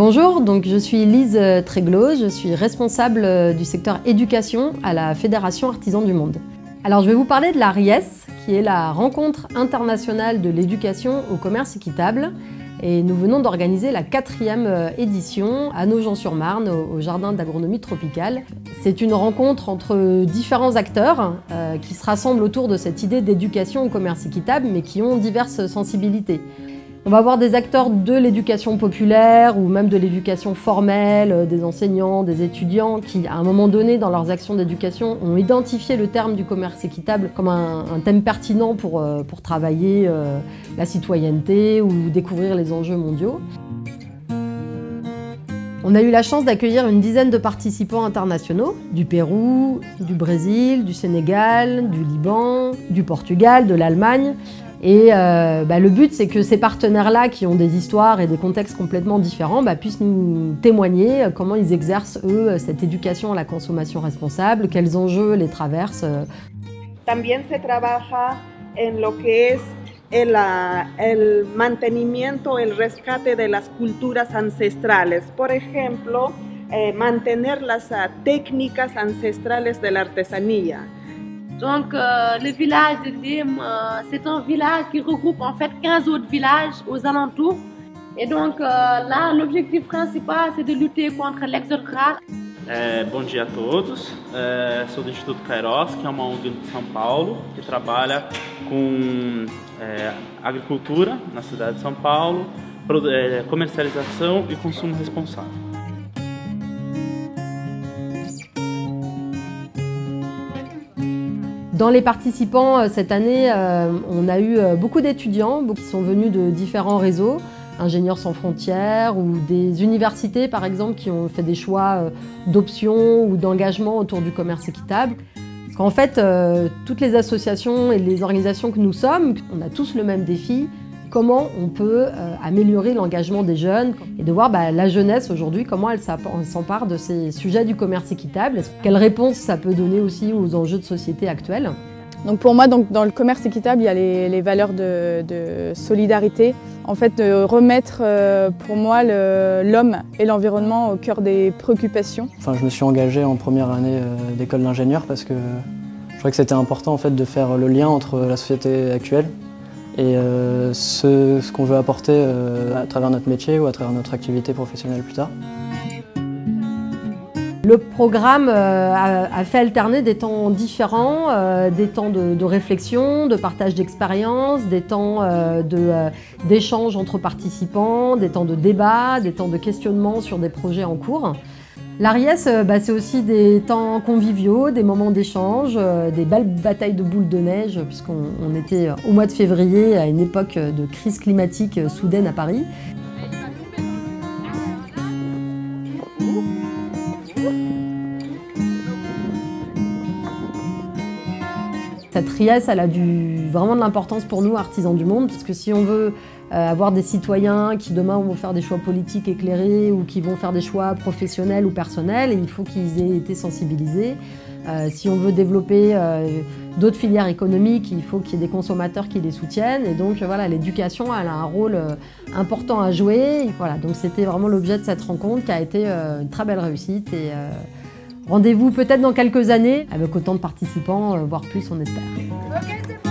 Bonjour, donc je suis Lise Tréglot, je suis responsable du secteur éducation à la Fédération Artisans du Monde. Alors je vais vous parler de la RIES, qui est la rencontre internationale de l'éducation au commerce équitable. Et nous venons d'organiser la 4e édition à Nogent-sur-Marne, au Jardin d'agronomie tropicale. C'est une rencontre entre différents acteurs qui se rassemblent autour de cette idée d'éducation au commerce équitable, mais qui ont diverses sensibilités. On va avoir des acteurs de l'éducation populaire ou même de l'éducation formelle, des enseignants, des étudiants qui, à un moment donné, dans leurs actions d'éducation, ont identifié le terme du commerce équitable comme un thème pertinent pour travailler la citoyenneté ou découvrir les enjeux mondiaux. On a eu la chance d'accueillir une dizaine de participants internationaux, du Pérou, du Brésil, du Sénégal, du Liban, du Portugal, de l'Allemagne. Et le but, c'est que ces partenaires-là, qui ont des histoires et des contextes complètement différents, puissent nous témoigner comment ils exercent, eux, cette éducation à la consommation responsable, quels enjeux les traversent. También se trabaja en lo que es el mantenimiento, el rescate de las culturas ancestrales. Por ejemplo, mantener las técnicas ancestrales de la artesanía. Donc le village de Lim, c'est un village qui regroupe en fait 15 autres villages aux alentours. Et donc là, l'objectif principal, c'est de lutter contre l'exode rural. Bom dia a todos, sou do Instituto Kairos, que é uma ONG de São Paulo, que trabalha com agricultura na cidade de São Paulo, comercialização e consumo responsável. Dans les participants cette année, on a eu beaucoup d'étudiants qui sont venus de différents réseaux, Ingénieurs sans frontières ou des universités par exemple qui ont fait des choix d'options ou d'engagement autour du commerce équitable. Parce qu'en fait, toutes les associations et les organisations que nous sommes, on a tous le même défi. Comment on peut améliorer l'engagement des jeunes et de voir la jeunesse aujourd'hui, comment elle s'empare de ces sujets du commerce équitable. Quelle réponse ça peut donner aussi aux enjeux de société actuels. Donc pour moi, dans le commerce équitable, il y a les valeurs de solidarité. En fait, de remettre pour moi l'homme et l'environnement au cœur des préoccupations. Enfin, je me suis engagé en première année d'école d'ingénieur parce que je trouvais que c'était important en fait, de faire le lien entre la société actuelle et ce qu'on veut apporter à travers notre métier ou à travers notre activité professionnelle plus tard. Le programme a fait alterner des temps différents, des temps de réflexion, de partage d'expériences, des temps d'échange entre participants, des temps de débat, des temps de questionnement sur des projets en cours. La RIES, c'est aussi des temps conviviaux, des moments d'échange, des belles batailles de boules de neige, puisqu'on était au mois de février à une époque de crise climatique soudaine à Paris. Cette RIES, elle a vraiment de l'importance pour nous, artisans du monde, parce que si on veut avoir des citoyens qui demain vont faire des choix politiques éclairés ou qui vont faire des choix professionnels ou personnels, il faut qu'ils aient été sensibilisés. Si on veut développer d'autres filières économiques, il faut qu'il y ait des consommateurs qui les soutiennent. Et donc voilà, l'éducation, elle a un rôle important à jouer. Voilà, donc c'était vraiment l'objet de cette rencontre qui a été une très belle réussite. Et rendez-vous peut-être dans quelques années avec autant de participants, voire plus, on espère. Ok, c'est bon.